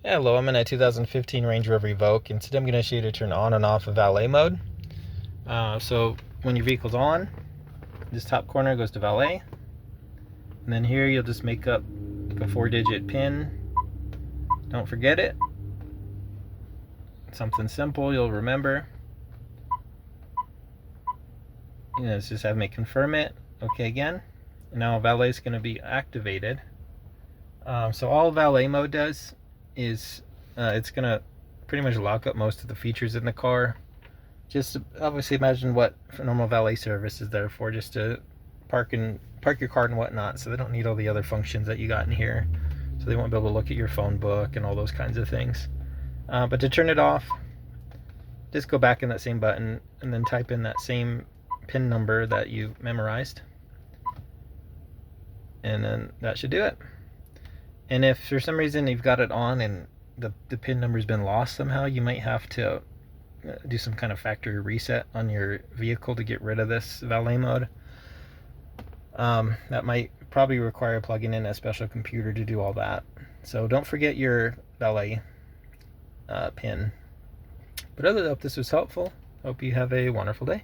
Hello, I'm in a 2015 Range Rover Evoque, and today I'm going to show you to turn on and off of valet mode. So when your vehicle's on, this top corner goes to valet, and then here you'll just make up like a 4-digit PIN. Don't forget it. It's something simple you'll remember. It's just have me confirm it. Okay, again. And now valet is going to be activated. So all valet mode does is it's going to pretty much lock up most of the features in the car. Just obviously imagine what normal valet service is there for, just to park your car and whatnot, so they don't need all the other functions that you got in here. So they won't be able to look at your phone book and all those kinds of things. But to turn it off, just go back in that same button and then type in that same PIN number that you memorized. And then that should do it. And if for some reason you've got it on and the PIN number's been lost somehow, you might have to do some kind of factory reset on your vehicle to get rid of this valet mode. That might probably require plugging in a special computer to do all that. So don't forget your valet PIN. But other than that, this was helpful. Hope you have a wonderful day.